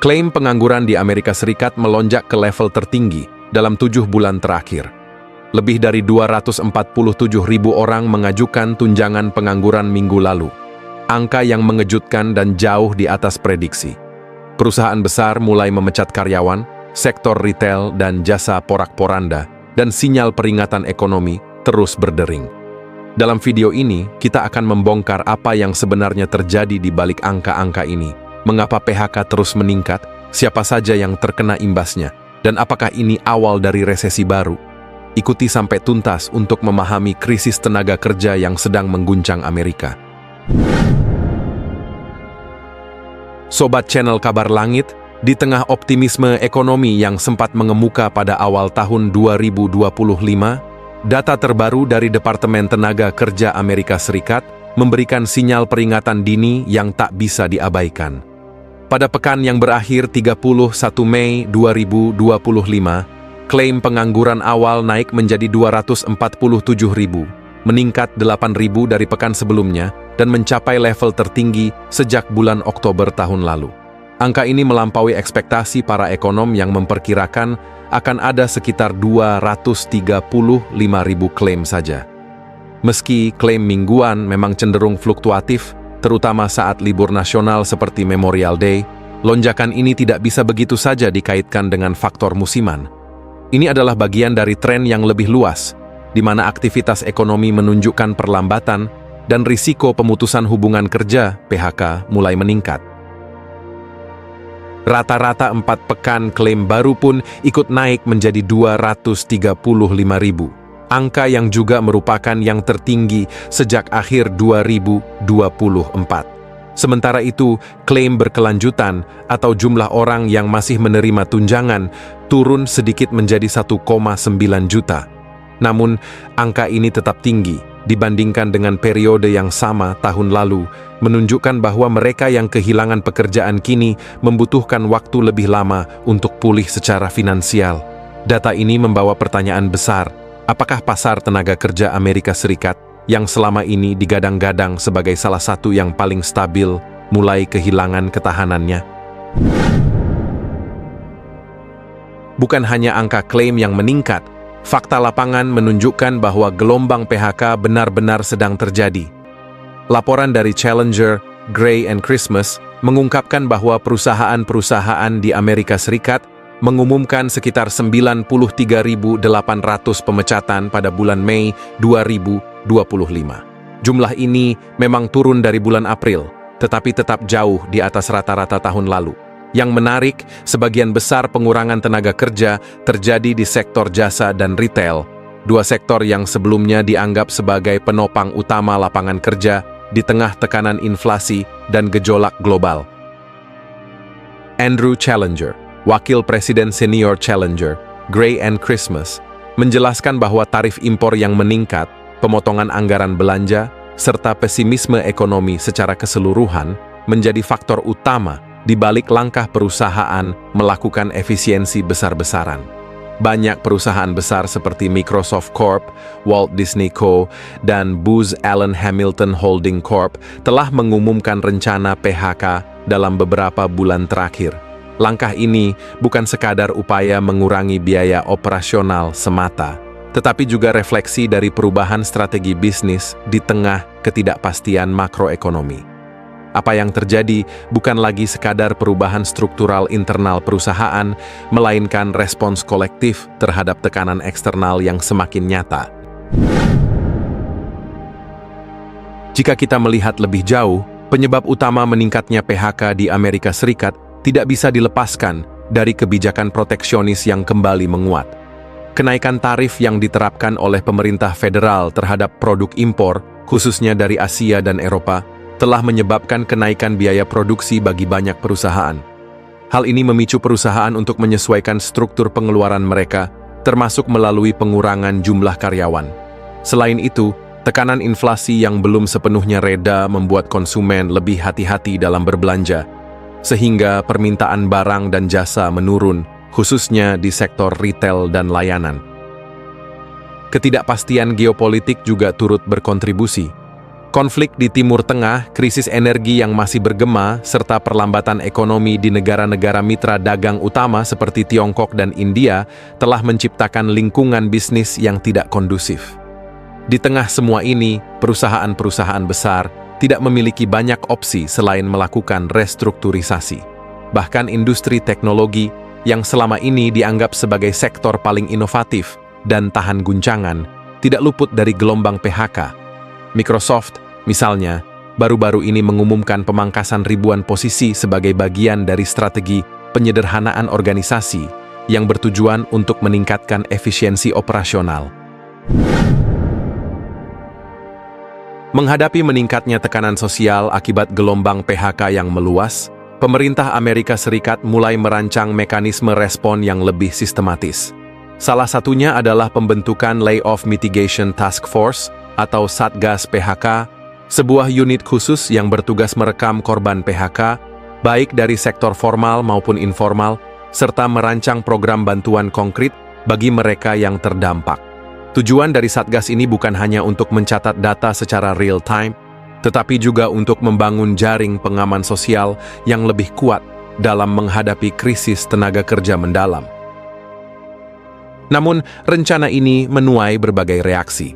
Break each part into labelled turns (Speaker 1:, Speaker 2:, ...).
Speaker 1: Klaim pengangguran di Amerika Serikat melonjak ke level tertinggi dalam 7 bulan terakhir. Lebih dari 247.000 orang mengajukan tunjangan pengangguran minggu lalu. Angka yang mengejutkan dan jauh di atas prediksi. Perusahaan besar mulai memecat karyawan, sektor retail dan jasa porak-poranda, dan sinyal peringatan ekonomi terus berdering. Dalam video ini, kita akan membongkar apa yang sebenarnya terjadi di balik angka-angka ini. Mengapa PHK terus meningkat, siapa saja yang terkena imbasnya, dan apakah ini awal dari resesi baru? Ikuti sampai tuntas untuk memahami krisis tenaga kerja yang sedang mengguncang Amerika. Sobat channel Kabar Langit, di tengah optimisme ekonomi yang sempat mengemuka pada awal tahun 2025, data terbaru dari Departemen Tenaga Kerja Amerika Serikat memberikan sinyal peringatan dini yang tak bisa diabaikan. Pada pekan yang berakhir 31 Mei 2025, klaim pengangguran awal naik menjadi 247.000, meningkat 8.000 dari pekan sebelumnya dan mencapai level tertinggi sejak bulan Oktober tahun lalu. Angka ini melampaui ekspektasi para ekonom yang memperkirakan akan ada sekitar 235.000 klaim saja. Meski klaim mingguan memang cenderung fluktuatif, terutama saat libur nasional seperti Memorial Day, lonjakan ini tidak bisa begitu saja dikaitkan dengan faktor musiman. Ini adalah bagian dari tren yang lebih luas, di mana aktivitas ekonomi menunjukkan perlambatan dan risiko pemutusan hubungan kerja (PHK) mulai meningkat. Rata-rata 4 pekan klaim baru pun ikut naik menjadi 235.000. Angka yang juga merupakan yang tertinggi sejak akhir 2024. Sementara itu, klaim berkelanjutan atau jumlah orang yang masih menerima tunjangan turun sedikit menjadi 1,9 juta. Namun, angka ini tetap tinggi dibandingkan dengan periode yang sama tahun lalu, menunjukkan bahwa mereka yang kehilangan pekerjaan kini membutuhkan waktu lebih lama untuk pulih secara finansial. Data ini membawa pertanyaan besar. Apakah pasar tenaga kerja Amerika Serikat yang selama ini digadang-gadang sebagai salah satu yang paling stabil mulai kehilangan ketahanannya? Bukan hanya angka klaim yang meningkat, fakta lapangan menunjukkan bahwa gelombang PHK benar-benar sedang terjadi. Laporan dari Challenger, Gray and Christmas mengungkapkan bahwa perusahaan-perusahaan di Amerika Serikat mengumumkan sekitar 93.800 pemecatan pada bulan Mei 2025. Jumlah ini memang turun dari bulan April, tetapi tetap jauh di atas rata-rata tahun lalu. Yang menarik, sebagian besar pengurangan tenaga kerja terjadi di sektor jasa dan retail, dua sektor yang sebelumnya dianggap sebagai penopang utama lapangan kerja di tengah tekanan inflasi dan gejolak global. Andrew Challenger, Wakil Presiden Senior Challenger, Gray and Christmas, menjelaskan bahwa tarif impor yang meningkat, pemotongan anggaran belanja, serta pesimisme ekonomi secara keseluruhan menjadi faktor utama di balik langkah perusahaan melakukan efisiensi besar-besaran. Banyak perusahaan besar seperti Microsoft Corp, Walt Disney Co., dan Booz Allen Hamilton Holding Corp. telah mengumumkan rencana PHK dalam beberapa bulan terakhir. Langkah ini bukan sekadar upaya mengurangi biaya operasional semata, tetapi juga refleksi dari perubahan strategi bisnis di tengah ketidakpastian makroekonomi. Apa yang terjadi bukan lagi sekadar perubahan struktural internal perusahaan, melainkan respons kolektif terhadap tekanan eksternal yang semakin nyata. Jika kita melihat lebih jauh, penyebab utama meningkatnya PHK di Amerika Serikat tidak bisa dilepaskan dari kebijakan proteksionis yang kembali menguat. Kenaikan tarif yang diterapkan oleh pemerintah federal terhadap produk impor, khususnya dari Asia dan Eropa, telah menyebabkan kenaikan biaya produksi bagi banyak perusahaan. Hal ini memicu perusahaan untuk menyesuaikan struktur pengeluaran mereka, termasuk melalui pengurangan jumlah karyawan. Selain itu, tekanan inflasi yang belum sepenuhnya reda membuat konsumen lebih hati-hati dalam berbelanja, sehingga permintaan barang dan jasa menurun, khususnya di sektor retail dan layanan. Ketidakpastian geopolitik juga turut berkontribusi. Konflik di Timur Tengah, krisis energi yang masih bergema, serta perlambatan ekonomi di negara-negara mitra dagang utama seperti Tiongkok dan India telah menciptakan lingkungan bisnis yang tidak kondusif. Di tengah semua ini, perusahaan-perusahaan besar tidak memiliki banyak opsi selain melakukan restrukturisasi. Bahkan industri teknologi yang selama ini dianggap sebagai sektor paling inovatif dan tahan guncangan, tidak luput dari gelombang PHK. Microsoft, misalnya, baru-baru ini mengumumkan pemangkasan ribuan posisi sebagai bagian dari strategi penyederhanaan organisasi yang bertujuan untuk meningkatkan efisiensi operasional. Menghadapi meningkatnya tekanan sosial akibat gelombang PHK yang meluas, pemerintah Amerika Serikat mulai merancang mekanisme respon yang lebih sistematis. Salah satunya adalah pembentukan Layoff Mitigation Task Force atau Satgas PHK, sebuah unit khusus yang bertugas merekam korban PHK, baik dari sektor formal maupun informal, serta merancang program bantuan konkret bagi mereka yang terdampak. Tujuan dari Satgas ini bukan hanya untuk mencatat data secara real-time, tetapi juga untuk membangun jaring pengaman sosial yang lebih kuat dalam menghadapi krisis tenaga kerja mendalam. Namun, rencana ini menuai berbagai reaksi.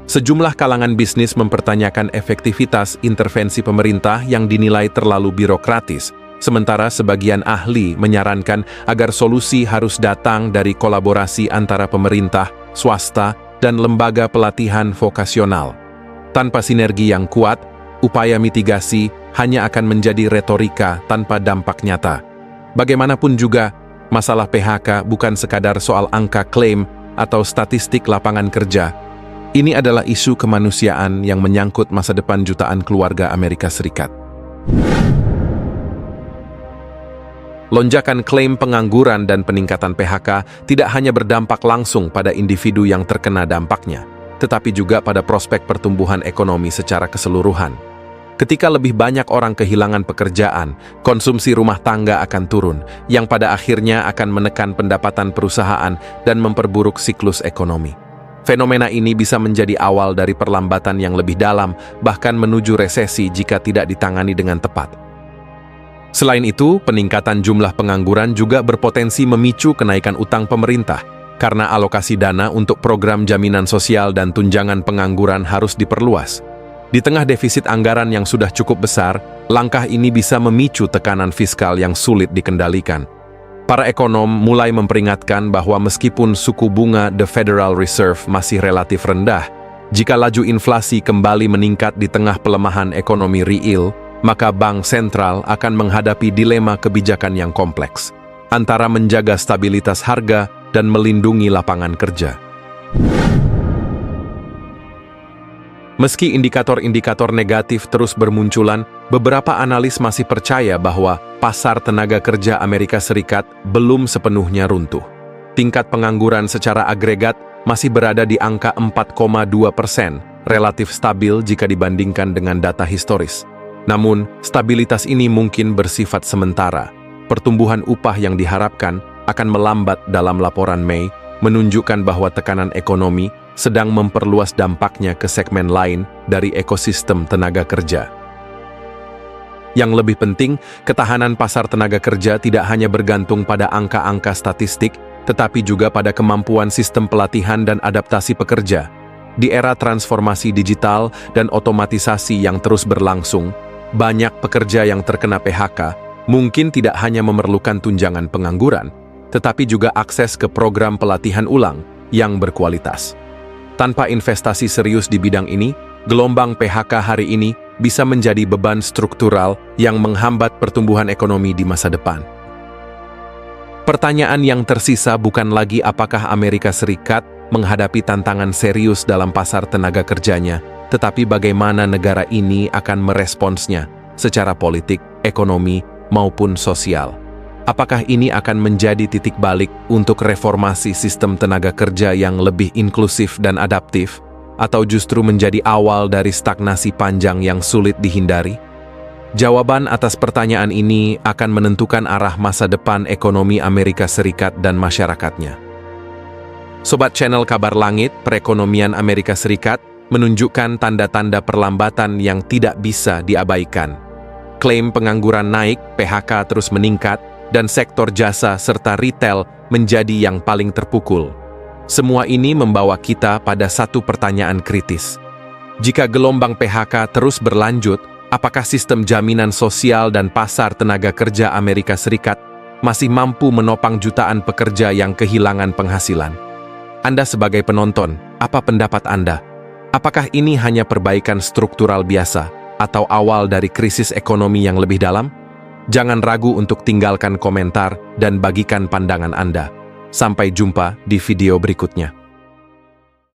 Speaker 1: Sejumlah kalangan bisnis mempertanyakan efektivitas intervensi pemerintah yang dinilai terlalu birokratis, sementara sebagian ahli menyarankan agar solusi harus datang dari kolaborasi antara pemerintah, swasta, dan lembaga pelatihan vokasional. Tanpa sinergi yang kuat, upaya mitigasi hanya akan menjadi retorika tanpa dampak nyata. Bagaimanapun juga, masalah PHK bukan sekadar soal angka klaim atau statistik lapangan kerja. Ini adalah isu kemanusiaan yang menyangkut masa depan jutaan keluarga Amerika Serikat. Lonjakan klaim pengangguran dan peningkatan PHK tidak hanya berdampak langsung pada individu yang terkena dampaknya, tetapi juga pada prospek pertumbuhan ekonomi secara keseluruhan. Ketika lebih banyak orang kehilangan pekerjaan, konsumsi rumah tangga akan turun, yang pada akhirnya akan menekan pendapatan perusahaan dan memperburuk siklus ekonomi. Fenomena ini bisa menjadi awal dari perlambatan yang lebih dalam, bahkan menuju resesi jika tidak ditangani dengan tepat. Selain itu, peningkatan jumlah pengangguran juga berpotensi memicu kenaikan utang pemerintah, karena alokasi dana untuk program jaminan sosial dan tunjangan pengangguran harus diperluas. Di tengah defisit anggaran yang sudah cukup besar, langkah ini bisa memicu tekanan fiskal yang sulit dikendalikan. Para ekonom mulai memperingatkan bahwa meskipun suku bunga The Federal Reserve masih relatif rendah, jika laju inflasi kembali meningkat di tengah pelemahan ekonomi real, maka bank sentral akan menghadapi dilema kebijakan yang kompleks, antara menjaga stabilitas harga dan melindungi lapangan kerja. Meski indikator-indikator negatif terus bermunculan, beberapa analis masih percaya bahwa pasar tenaga kerja Amerika Serikat belum sepenuhnya runtuh. Tingkat pengangguran secara agregat masih berada di angka 4,2%, relatif stabil jika dibandingkan dengan data historis. Namun, stabilitas ini mungkin bersifat sementara. Pertumbuhan upah yang diharapkan akan melambat dalam laporan Mei, menunjukkan bahwa tekanan ekonomi sedang memperluas dampaknya ke segmen lain dari ekosistem tenaga kerja. Yang lebih penting, ketahanan pasar tenaga kerja tidak hanya bergantung pada angka-angka statistik, tetapi juga pada kemampuan sistem pelatihan dan adaptasi pekerja. Di era transformasi digital dan otomatisasi yang terus berlangsung, banyak pekerja yang terkena PHK mungkin tidak hanya memerlukan tunjangan pengangguran, tetapi juga akses ke program pelatihan ulang yang berkualitas. Tanpa investasi serius di bidang ini, gelombang PHK hari ini bisa menjadi beban struktural yang menghambat pertumbuhan ekonomi di masa depan. Pertanyaan yang tersisa bukan lagi apakah Amerika Serikat menghadapi tantangan serius dalam pasar tenaga kerjanya, tetapi bagaimana negara ini akan meresponsnya secara politik, ekonomi, maupun sosial. Apakah ini akan menjadi titik balik untuk reformasi sistem tenaga kerja yang lebih inklusif dan adaptif, atau justru menjadi awal dari stagnasi panjang yang sulit dihindari? Jawaban atas pertanyaan ini akan menentukan arah masa depan ekonomi Amerika Serikat dan masyarakatnya. Sobat channel Kabar Langit, perekonomian Amerika Serikat, menunjukkan tanda-tanda perlambatan yang tidak bisa diabaikan. Klaim pengangguran naik, PHK terus meningkat, dan sektor jasa serta retail menjadi yang paling terpukul. Semua ini membawa kita pada satu pertanyaan kritis. Jika gelombang PHK terus berlanjut, apakah sistem jaminan sosial dan pasar tenaga kerja Amerika Serikat masih mampu menopang jutaan pekerja yang kehilangan penghasilan? Anda sebagai penonton, apa pendapat Anda? Apakah ini hanya perbaikan struktural biasa atau awal dari krisis ekonomi yang lebih dalam? Jangan ragu untuk tinggalkan komentar dan bagikan pandangan Anda. Sampai jumpa di video berikutnya.